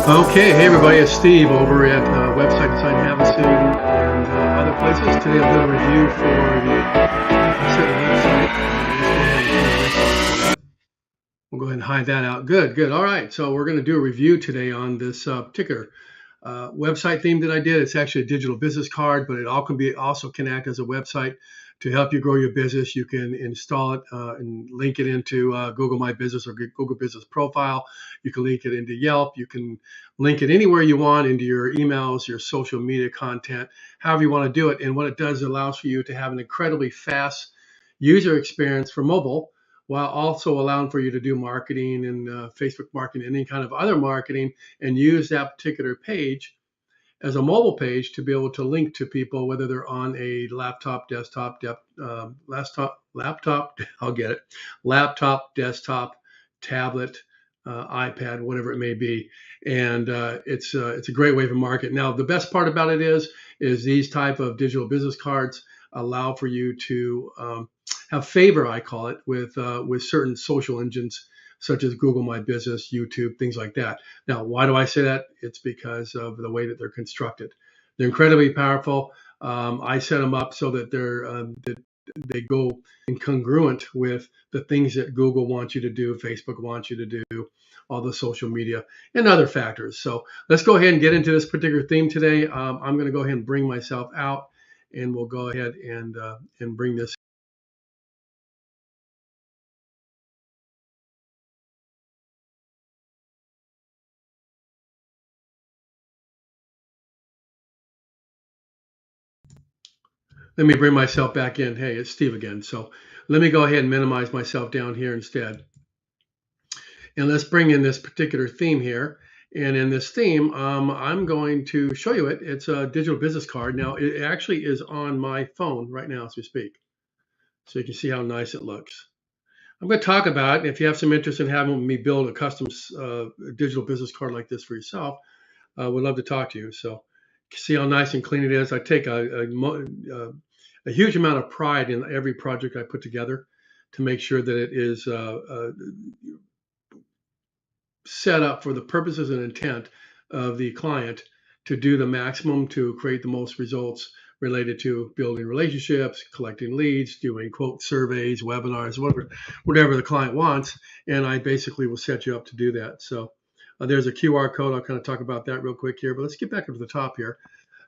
Okay, hey everybody, it's Steve over at website design Havasu and other places. Today I'm doing a review for a certain website. We'll go ahead and hide that out. Good, good. All right, so we're going to do a review today on this particular website theme that I did. It's actually a digital business card, but it all also can act as a website to help you grow your business. You can install it and link it into Google My Business or Google Business Profile. You can link it into Yelp. You can link it anywhere you want into your emails, your social media content, however you want to do it. And what it does, it allows for you to have an incredibly fast user experience for mobile, while also allowing for you to do marketing and Facebook marketing, any kind of other marketing, and use that particular page as a mobile page to be able to link to people, whether they're on a laptop, desktop, I'll get it, laptop, desktop, tablet, iPad, whatever it may be. And it's a great way to market. Now, the best part about it is these type of digital business cards allow for you to have favor, I call it, with certain social engines such as Google My Business, YouTube, things like that. Now, why do I say that? It's because of the way that they're constructed. They're incredibly powerful. I set them up so that they go in congruent with the things that Google wants you to do, Facebook wants you to do, all the social media and other factors. So let's go ahead and get into this particular theme today. I'm going to go ahead and bring myself out, and we'll go ahead and bring this. Let me bring myself back in. Hey, it's Steve again. So let me go ahead and minimize myself down here instead. And let's bring in this particular theme here. And in this theme, I'm going to show you it. It's a digital business card. Now, it actually is on my phone right now as we speak. So you can see how nice it looks. I'm going to talk about it. If you have some interest in having me build a custom digital business card like this for yourself, would love to talk to you. So see how nice and clean it is. I take a huge amount of pride in every project I put together to make sure that it is set up for the purposes and intent of the client to do the maximum to create the most results related to building relationships, collecting leads, doing quote surveys, webinars, whatever the client wants. And I basically will set you up to do that. So there's a QR code. I'll kind of talk about that real quick here, but let's get back up to the top here.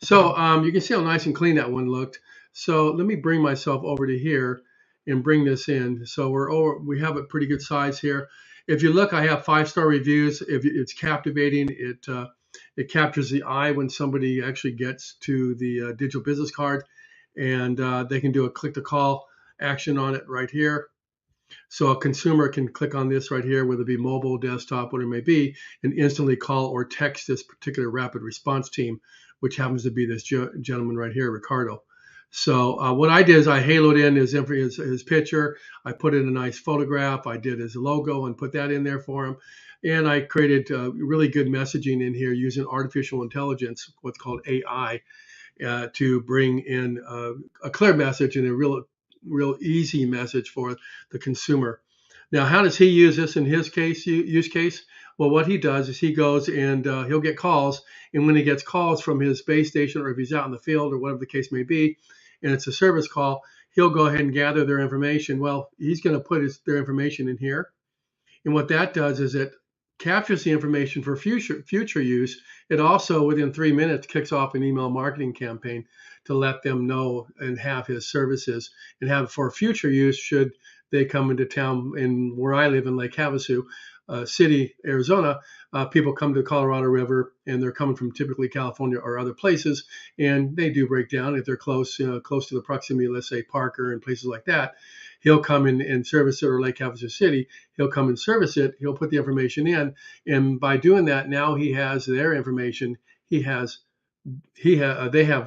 So you can see how nice and clean that one looked. So let me bring myself over to here and bring this in. So we have a pretty good size here. If you look, I have 5-star reviews. It's captivating. It captures the eye when somebody actually gets to the digital business card, and they can do a click to call action on it right here. So a consumer can click on this right here, whether it be mobile, desktop, whatever it may be, and instantly call or text this particular rapid response team, which happens to be this gentleman right here, Ricardo. So what I did is I haloed in his picture. I put in a nice photograph. I did his logo and put that in there for him. And I created really good messaging in here using artificial intelligence, what's called AI, to bring in a clear message and a real easy message for the consumer. Now, how does he use this in his use case? Well, what he does is he goes and he'll get calls. And when he gets calls from his base station, or if he's out in the field or whatever the case may be, and it's a service call, he'll go ahead and gather their information. Well, he's going to put their information in here. And what that does is it captures the information for future use. It also, within 3 minutes, kicks off an email marketing campaign to let them know and have his services and have for future use should they come into town. In where I live in Lake Havasu City, Arizona, people come to the Colorado River and they're coming from typically California or other places, and they do break down if they're close to the proximity, let's say Parker and places like that. He'll come in and service it, or Lake Havasu City. He'll come and service it. He'll put the information in, and by doing that, now he has their information. They have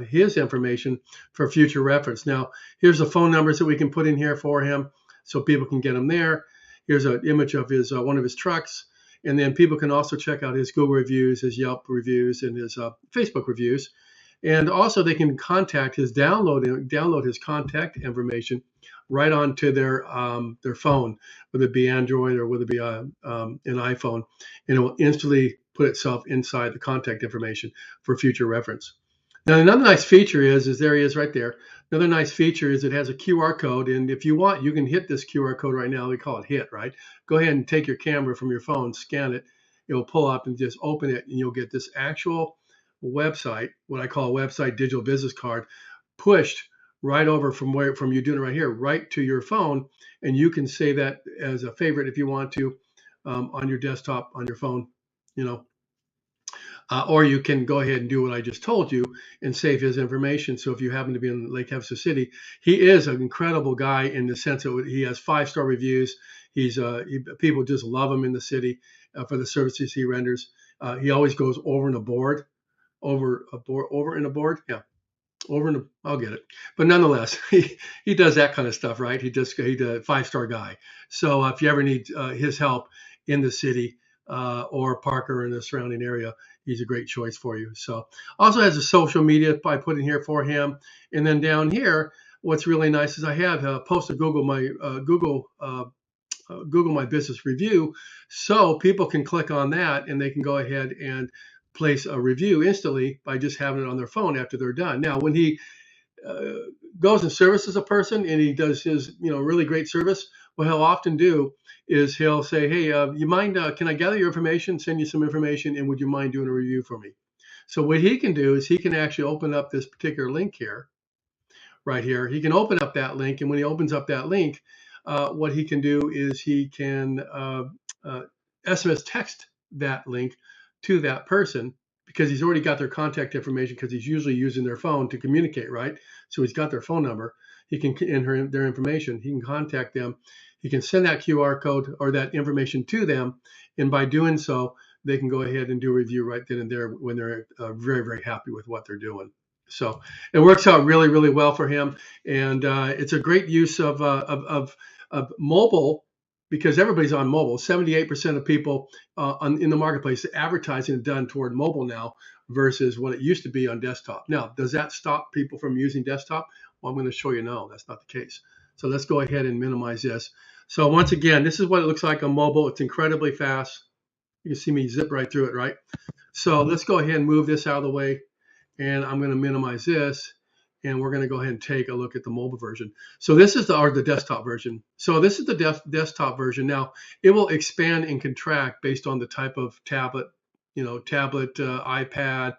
his information for future reference. Now, here's the phone numbers that we can put in here for him, so people can get him there. Here's an image of his one of his trucks, and then people can also check out his Google reviews, his Yelp reviews, and his Facebook reviews. And also, they can download his contact information right onto their phone, whether it be Android or whether it be an iPhone, and it will instantly put itself inside the contact information for future reference. Now, another nice feature is there he is right there. Another nice feature is it has a QR code, and if you want, you can hit this QR code right now. We call it hit, right? Go ahead and take your camera from your phone, scan it. It'll pull up and just open it, and you'll get this actual website, what I call a website digital business card, pushed right over from you doing it right here, right to your phone, and you can save that as a favorite if you want to on your desktop, on your phone, you know. Or you can go ahead and do what I just told you and save his information. So if you happen to be in Lake Havasu City, he is an incredible guy in the sense that he has 5-star reviews. People just love him in the city for the services he renders. He always goes over and aboard, yeah. I'll get it. But nonetheless, he does that kind of stuff, right? He's a 5-star guy. So if you ever need his help in the city or Parker in the surrounding area, he's a great choice for you. So also has a social media I put in here for him. And then down here, what's really nice is I have posted Google My Business review, so people can click on that and they can go ahead and place a review instantly by just having it on their phone after they're done. Now, when he goes and services a person and he does his really great service, what he'll often do is he'll say, hey, you mind, can I gather your information, send you some information, and would you mind doing a review for me? So what he can do is he can actually open up this particular link here, right here. He can open up that link, and when he opens up that link, what he can do is he can SMS text that link to that person, because he's already got their contact information, because he's usually using their phone to communicate, right? So he's got their phone number. He can enter their information. He can contact them. He can send that QR code or that information to them. And by doing so, they can go ahead and do a review right then and there when they're very, very happy with what they're doing. So it works out really, really well for him. And it's a great use of mobile, because everybody's on mobile. 78% of people in the marketplace, the advertising is done toward mobile now versus what it used to be on desktop. Now, does that stop people from using desktop? Well, I'm going to show you no, that's not the case. So let's go ahead and minimize this. So once again, this is what it looks like on mobile. It's incredibly fast. You can see me zip right through it, right? So let's go ahead and move this out of the way. And I'm going to minimize this. And we're going to go ahead and take a look at the mobile version. So this is the desktop version. So this is the desktop version. Now, it will expand and contract based on the type of tablet, iPad,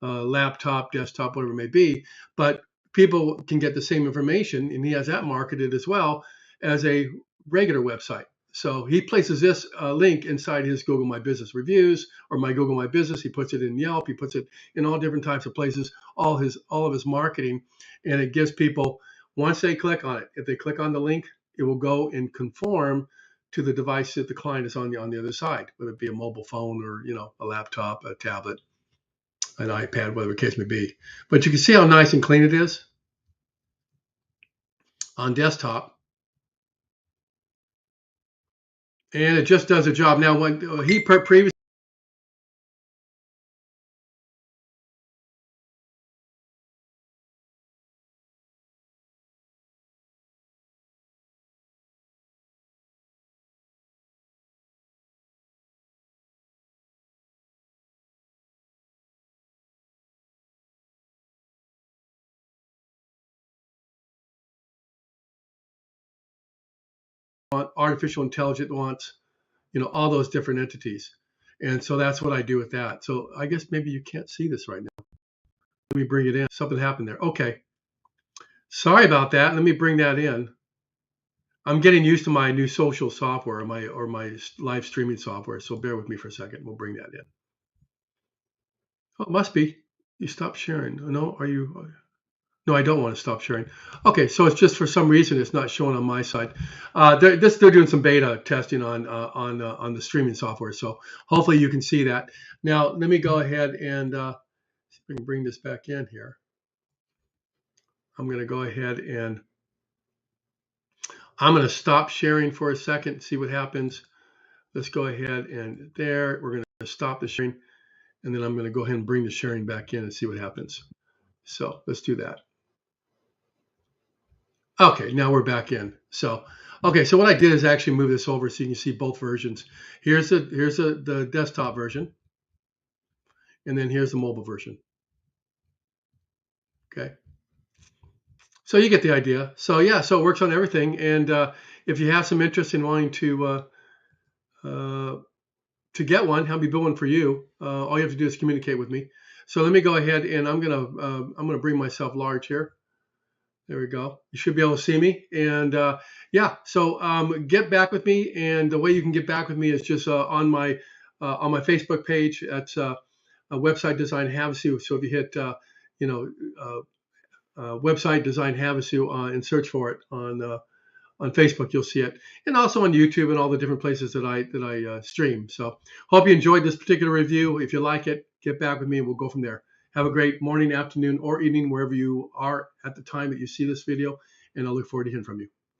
laptop, desktop, whatever it may be. But people can get the same information, and he has that marketed as well as a regular website. So he places this link inside his Google My Business reviews or My Google My Business. He puts it in Yelp. He puts it in all different types of places, all of his marketing. And it gives people, once they click on it, if they click on the link, it will go and conform to the device that the client is on the other side, whether it be a mobile phone or, a laptop, a tablet, an iPad, whatever the case may be. But you can see how nice and clean it is on desktop. And it just does a job. Now, when he previously artificial intelligence wants, all those different entities. And so that's what I do with that. So I guess maybe you can't see this right now. Let me bring it in. Something happened there. Okay. Sorry about that. Let me bring that in. I'm getting used to my new social software or my live streaming software. So bear with me for a second. We'll bring that in. Oh, it must be. You stopped sharing. No, are you? No, I don't want to stop sharing. Okay, so it's just for some reason it's not showing on my side. They're doing some beta testing on the streaming software, so hopefully you can see that. Now let me go ahead and see if we can bring this back in here. I'm going to go ahead and I'm going to stop sharing for a second, see what happens. Let's go ahead and there. We're going to stop the sharing, and then I'm going to go ahead and bring the sharing back in and see what happens. So let's do that. Okay, now we're back in. So, okay, so what I did is actually move this over so you can see both versions. Here's the desktop version. and then here's the mobile version. Okay. So you get the idea. So yeah, so it works on everything. And if you have some interest in wanting to get one, have me build one for you, all you have to do is communicate with me. So let me go ahead and I'm gonna bring myself large here. There we go. You should be able to see me. And yeah, so get back with me. And the way you can get back with me is just on my Facebook page. That's a website design havasu. So if you hit you know website design havasu and search for it on Facebook, you'll see it, and also on YouTube and all the different places that I stream. So hope you enjoyed this particular review. If you like it, get back with me and we'll go from there. Have a great morning, afternoon, or evening, wherever you are at the time that you see this video, and I look forward to hearing from you.